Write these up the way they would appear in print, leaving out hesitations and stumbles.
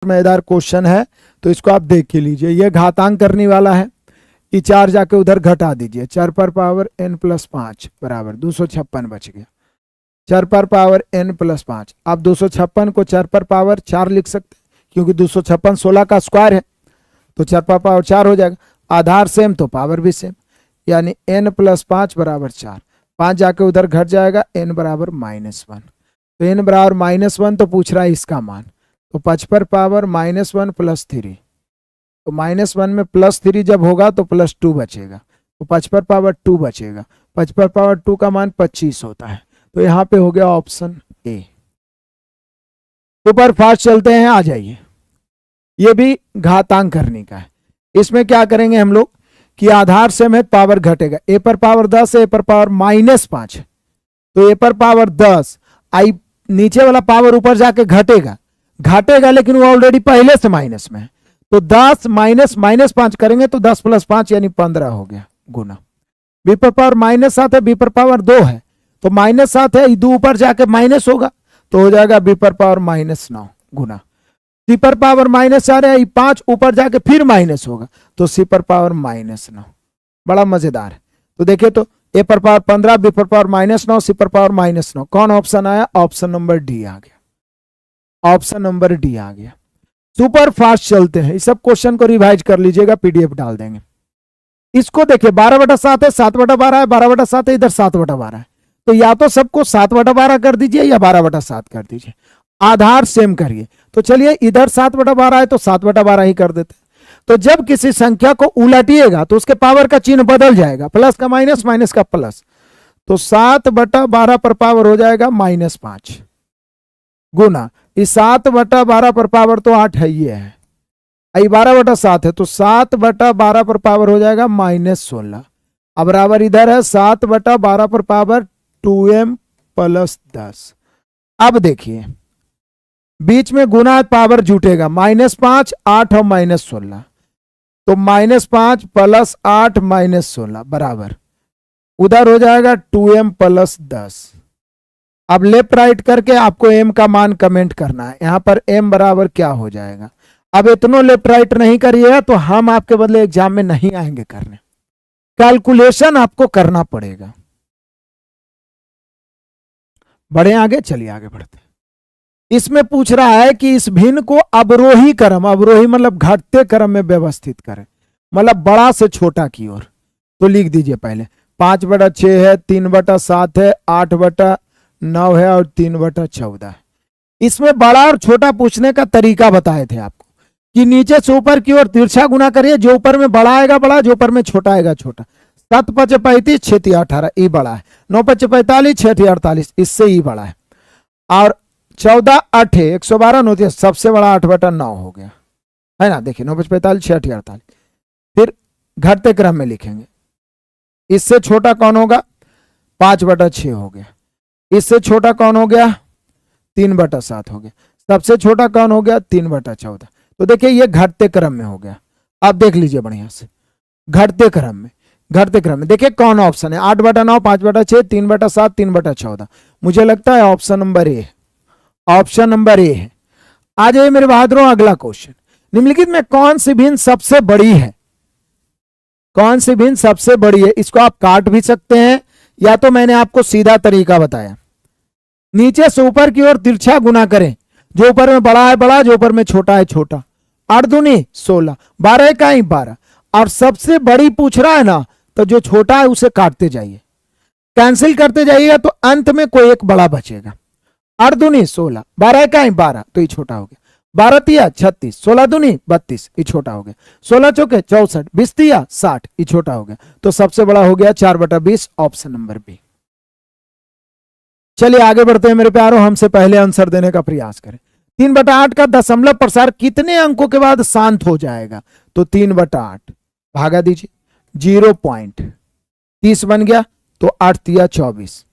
मजेदार क्वेश्चन है, तो इसको आप देख के लीजिए। ये घातांक करने वाला है, ये 4 जाके उधर घटा दीजिए। 4 पर पावर n प्लस 5 बराबर 256 बच गया। 4 पर पावर n प्लस 5, आप 256 को 4 पर पावर 4 लिख सकते हैं, क्योंकि 256 16 का स्क्वायर है, तो 4 पर पावर 4 हो जाएगा। आधार सेम तो पावर भी सेम, यानी n प्लस 5 बराबर 4। 5 जाके उधर घट जाएगा, n बराबर -1। तो n बराबर -1 तो पूछ रहा है इसका मान, तो 5 पर पावर -1 प्लस 3, तो -1 में +3 जब होगा तो +2 बचेगा, तो 5 पर पावर 2 बचेगा। 5 पर पावर 2 का मान 25 होता है, तो यहाँ पे हो गया ऑप्शन ए। सुपर फास्ट चलते हैं, आ जाइए। ये भी घातांक करने का है। इसमें क्या करेंगे हम लोग कि आधार सेम है, पावर घटेगा। ए पर पावर 10 है, ए पर पावर -5, तो ए पर पावर 10, आई नीचे वाला पावर ऊपर जाके घटेगा, लेकिन वो ऑलरेडी पहले से माइनस में है, तो 10 माइनस -5 करेंगे तो 10 + 5 यानी 15 हो गया गुना। बी पर पावर -7 है, बी पर पावर 2 है, तो -7 है, 2 ऊपर जाके माइनस होगा, तो हो जाएगा बी पर पावर -9 गुना। सी पर पावर -4 है, 5 ऊपर जाके फिर माइनस होगा, तो सी पर पावर -9। बड़ा मजेदार है। तो देखिए, तो ए पर पावर 15, बी पर पावर -9, सी पर पावर -9। कौन ऑप्शन आया? ऑप्शन नंबर डी आ गया। ऑप्शन नंबर डी आ गया। सुपर फास्ट चलते हैं। इस सब क्वेश्चन को रिवाइज कर लीजिएगा, पीडीएफ डाल देंगे। इसको देखिए, 12/7 है, 7/12 है, 12/7 है, इधर 7/12 है, तो या तो सबको 7/12 कर दीजिए या 12/7 कर दीजिए। आधार सेम करिए। तो चलिए, इधर 7/12 है तो 7/12 ही कर देते। तो जब किसी संख्या को उलटिएगा तो उसके पावर का चिन्ह बदल जाएगा, प्लस का माइनस, माइनस का प्लस, तो 7/12 पर पावर हो जाएगा -5 गुना इस 7/12 पर पावर तो 8 है, ये है, 12/7 है, तो 7/12 पर पावर हो जाएगा -16। अब बराबर इधर है 7/12 पर पावर 2m + 10। अब देखिए, बीच में गुना पावर जुटेगा, -5 8 और -16, तो -5 + 8 -16 बराबर उधर हो जाएगा 2m + 10। अब लेफ्ट राइट करके आपको m का मान कमेंट करना है। यहां पर m बराबर क्या हो जाएगा। अब इतनों लेफ्ट राइट नहीं करिएगा तो हम आपके बदले एग्जाम में नहीं आएंगे करने, कैलकुलेशन आपको करना पड़ेगा। बढ़े आगे, चलिए आगे बढ़ते हैं। इसमें पूछ रहा है कि इस भिन्न को अवरोही क्रम, अवरोही मतलब घटते क्रम में व्यवस्थित करें, मतलब बड़ा से छोटा की ओर। तो लिख दीजिए पहले 5/6 है, 3/7 है, 8/9 है और 3/14 है। इसमें बड़ा और छोटा पूछने का तरीका बताए थे आपको कि नीचे से ऊपर की ओर तिरछा गुना करिए, जो ऊपर में बड़ा आएगा बड़ा, जो ऊपर में छोटा आएगा छोटा। 7×5 = 35, 6×3 = 18, ई बड़ा है। 9×5 = 45, 6×3 = 48, इससे ई बड़ा है। और 14 8 112, 9 सबसे बड़ा 8/9 हो गया, है ना। देखिए 9×5 = 45, 6×8 = 48। फिर घटते क्रम में लिखेंगे, इससे छोटा कौन होगा? 5/6 हो गया। इससे छोटा कौन हो गया? 3/7 हो गया। सबसे छोटा कौन हो गया? 3/14। तो देखिए, ये घटते क्रम में हो गया। अब देख लीजिए बढ़िया से, घटते क्रम में, घटते क्रम में देखिए कौन ऑप्शन है। 8/9, 5/6, 3/7, 3/14। मुझे लगता है option number A, option number A है। आ जाइए मेरे बहादुरों, अगला क्वेश्चन। निम्नलिखित में कौन सी भिन्न सबसे बड़ी है? कौन सी भिन्न सबसे बड़ी है? इसको आप काट भी सकते हैं, या तो मैंने आपको सीधा तरीका बताया, नीचे से ऊपर की ओर तिरछा गुना करें, जो ऊपर में बड़ा है बड़ा, जो ऊपर में छोटा है छोटा। 8 दूनी 16, 12 का ही 12, और सबसे बड़ी पूछ रहा है ना, तो जो छोटा है उसे काटते जाइए, कैंसिल करते जाइएगा, तो अंत में कोई एक बड़ा बचेगा। 8 दूनी 16, 12 का ही 12, तो ये छोटा हो गया। 12 तिया 36, 16 दूनी 32, ये छोटा हो गया। 16 चौके 64, 20 तिया 60, ये छोटा हो गया। तो सबसे बड़ा हो गया 4/20, ऑप्शन नंबर बी। चलिए आगे बढ़ते हैं मेरे प्यारों, हमसे पहले आंसर देने का प्रयास करें। 3/8 का दशमलव प्रसार कितने अंकों के बाद शांत हो जाएगा? तो 3/8 भागा दीजिए, 0.30 बन गया, तो 8 तिया 24,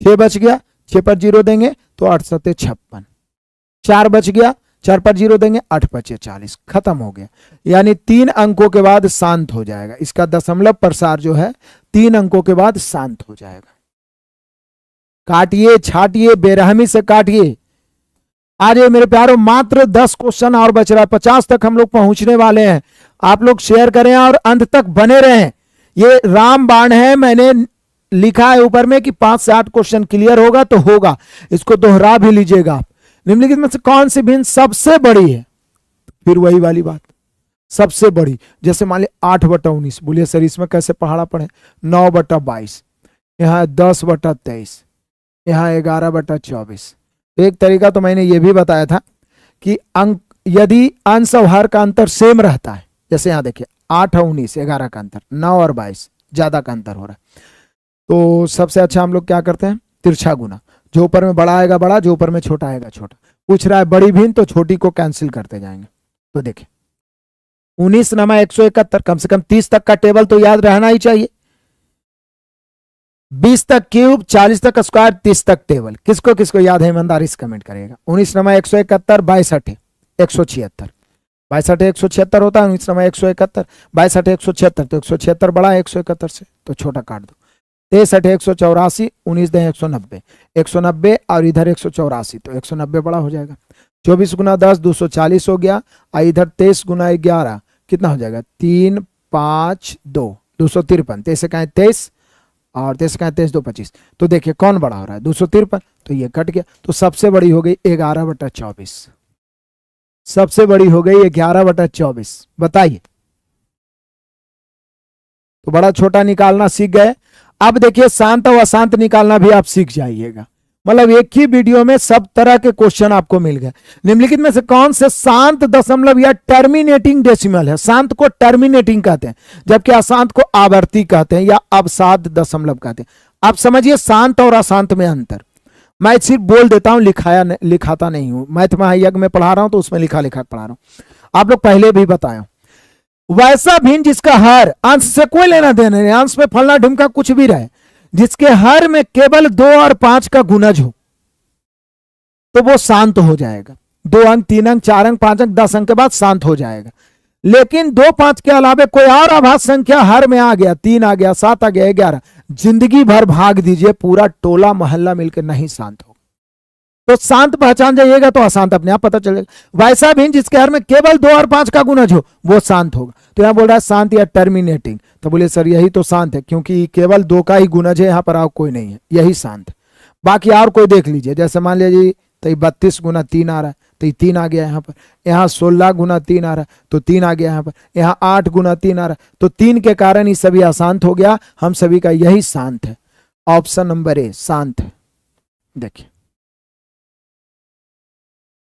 6 बच गया, 6 पर 0 देंगे तो 8 7 56, 4 बच गया, 4 पर 0 देंगे, 8 5 40, खत्म हो गया। यानी 3 अंकों के बाद शांत हो जाएगा। इसका दशमलव प्रसार जो है 3 अंकों के बाद शांत हो जाएगा। काटिए, छाटिए, बेरहमी से काटिए। आज ये मेरे प्यारों मात्र 10 क्वेश्चन और बच रहा है, 50 तक हम लोग पहुंचने वाले हैं। आप लोग शेयर करें और अंत तक बने रहें। ये रामबाण है, मैंने लिखा है ऊपर में कि 5 से 8 क्वेश्चन क्लियर होगा तो होगा, इसको दोहरा भी लीजिएगा आप। निम्नलिखित में से कौन सी भिन्न सबसे बड़ी है? फिर वही वाली बात, सबसे बड़ी। जैसे मान लिया 8/19, बोलिए सर इसमें कैसे पहाड़ा पड़े? 9/22, यहाँ 10/23, यहाँ 11/24। तो एक तरीका तो मैंने ये भी बताया था कि अंक यदि अंश और हर का अंतर सेम रहता है, जैसे यहाँ देखिए 8 और 19, 11 का अंतर, 9 और 22 ज्यादा का अंतर हो रहा है, तो सबसे अच्छा हम लोग क्या करते हैं? तिरछा गुना। जो ऊपर में बड़ा आएगा बड़ा, जो ऊपर में छोटा आएगा छोटा। पूछ रहा है बड़ी भिन्न, तो छोटी को कैंसिल करते जाएंगे। तो देखिए 19 नमा 171, कम से कम 30 तक का टेबल तो याद रहना ही चाहिए। 20 तक क्यूब, 40 तक स्क्वायर, 30 तक टेबल। किसको किसको याद है ईमानदारी से कमेंट करिएगा। 19 नमा 171, 22 176, 22 176 होता है। 19 नमा 171, 22 176, तो 176 बड़ा है 171 से, तो छोटा काट दो। 23 184, 19 दे 190, 190 और इधर 184, तो 190 बड़ा हो जाएगा। 24 गुना 10 240 हो गया, और इधर 23 गुना 11 कितना हो जाएगा? 3 5 2 253। 23 का 23 और 23 का 23 2 25। तो देखिए कौन बड़ा हो रहा है? 253, तो ये कट गया। तो सबसे बड़ी हो गई 11/24, सबसे बड़ी हो गई 11/24। बताइए, तो बड़ा छोटा निकालना सीख गए। अब देखिए शांत और अशांत निकालना भी आप सीख जाइएगा। मतलब एक ही वीडियो में सब तरह के क्वेश्चन आपको मिल गए। निम्नलिखित में से कौन से शांत दशमलव या टर्मिनेटिंग डेसिमल है? शांत को टर्मिनेटिंग कहते हैं, जबकि अशांत को आवर्ती कहते हैं या अवसाद दशमलव कहते हैं। आप समझिए शांत और अशांत में अंतर। मैं सिर्फ बोल देता हूं, लिखाता नहीं हूं। मैथ महायज्ञ में पढ़ा रहा हूं तो उसमें लिखा लिखा पढ़ा रहा हूं। आप लोग पहले भी बताया, वैसा भिन्न जिसका हर, अंश से कोई लेना देना नहीं, अंश में फलना ढिमका कुछ भी रहे, जिसके हर में केवल 2 और 5 का गुणज हो, तो वो शांत हो जाएगा। 2 अंक, 3 अंक, 4 अंक, 5 अंक, 10 अंक के बाद शांत हो जाएगा। लेकिन 2 5 के अलावा कोई और आभास संख्या हर में आ गया, 3 आ गया, 7 आ गया, 11, जिंदगी भर भाग दीजिए, पूरा टोला मोहल्ला मिलकर नहीं शांत होगा। तो शांत पहचान जाइएगा तो अशांत अपने आप पता चलेगा। वैसा भिन्न जिसके हर में केवल 2 और 5 का गुणज हो, वो शांत होगा। तो यहां बोल रहा है शांत या टर्मिनेटिंग, तो बोले सर यही तो शांत है, क्योंकि केवल 2 का ही गुणज है, यहां पर और कोई नहीं है, यही शांत है। बाकी और कोई देख लीजिए, जैसे मान लीजिए तो 32 गुना 3 आ रहा है, तो ये 3 आ गया यहाँ पर। यहाँ 16 गुना 3 आ रहा है, तो 3 आ गया यहाँ पर। यहाँ 8 गुना 3 आ रहा है, तो 3 के कारण ये सभी अशांत हो गया। हम सभी का यही शांत है, ऑप्शन नंबर ए शांत है। देखिए,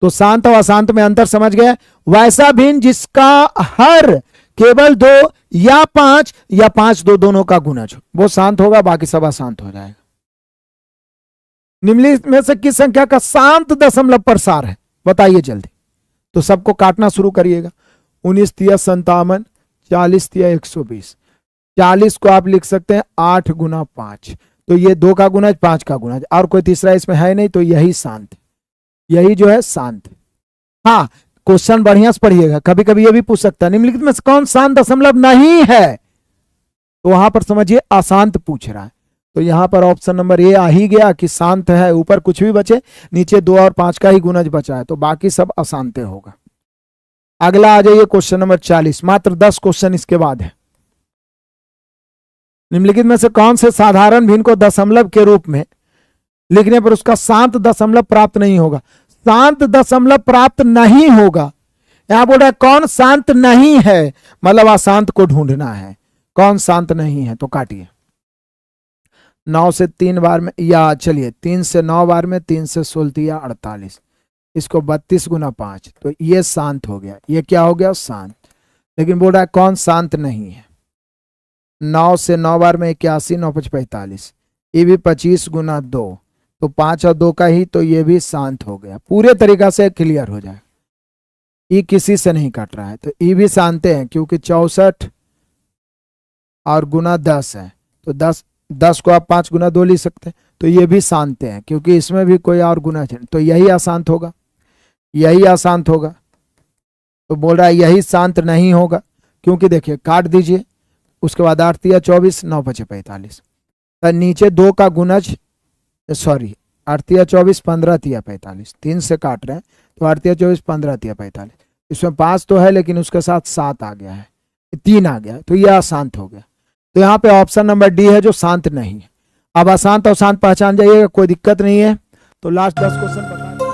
तो शांत और अशांत में अंतर समझ गए। वैसा भिन्न जिसका हर केवल 2 या 5 या 5 2 दोनों का गुणज हो, वो शांत होगा, बाकी सब अशांत हो जाएगा। निम्नलिखित में से किस संख्या का शांत दशमलव प्रसार है? बताइए जल्दी। तो सबको काटना शुरू करिएगा। 19 तिया 57, 40 तिया 120। 40 को आप लिख सकते हैं 8 गुना 5, तो ये 2 का गुणज, 5 का गुणज, और कोई तीसरा इसमें है नहीं, तो यही शांत है, यही जो है शांत। हाँ, क्वेश्चन बढ़िया से पढ़िएगा, कभी कभी ये भी पूछ सकता है निम्नलिखित में से कौन शांत दशमलव नहीं है, तो वहां पर समझिए अशांत पूछ रहा है। तो यहां पर ऑप्शन नंबर ए आ ही गया कि शांत है। ऊपर कुछ भी बचे, नीचे 2 और 5 का ही गुणज बचा है, तो बाकी सब अशांत होगा। अगला आ जाइए क्वेश्चन नंबर 40, मात्र 10 क्वेश्चन इसके बाद है। निम्नलिखित में से कौन से साधारण भिन्न को दशमलव के रूप में लिखने पर उसका शांत दशमलव प्राप्त नहीं होगा? शांत दशमलव प्राप्त नहीं होगा। यहां बोल रहा है कौन शांत नहीं है, मतलब अशांत को ढूंढना है। कौन शांत नहीं है? तो काटिए। 9 से 3 बार में, या चलिए 3 से 9 बार में, 3 से 16 या 48, इसको 32 गुना 5, तो ये शांत हो गया। ये क्या हो गया? शांत। लेकिन बोल रहा है कौन शांत नहीं है? 9 से 9 बार में 81, 9 5 45, ये भी 25 गुना 2, तो 5 और 2 का ही, तो ये भी शांत हो गया। पूरे तरीका से क्लियर हो जाए। ई किसी से नहीं कट रहा है, तो ई भी शांत है, क्योंकि 64 और गुना 10 है, तो 10 को आप 5 गुना 2 लिख सकते हैं, तो ये भी शांत है, क्योंकि इसमें भी कोई और गुना है, तो यही अशांत होगा, यही अशांत होगा। तो बोल रहा है यही शांत नहीं होगा, क्योंकि देखिए काट दीजिए, उसके बाद 8 तिया 24, 9 5 45, तो नीचे 2 का गुणज, सॉरी 8 तिया 24, 15 तिया 45, 3 से काट रहे हैं, तो 8 24 15 45, इसमें 5 तो है लेकिन उसके साथ 7 आ गया है, 3 आ गया, तो यह अशांत हो गया। तो यहाँ पे ऑप्शन नंबर डी है जो शांत नहीं है। अब अशांत और शांत पहचान जाइएगा, कोई दिक्कत नहीं है। तो लास्ट 10 क्वेश्चन बता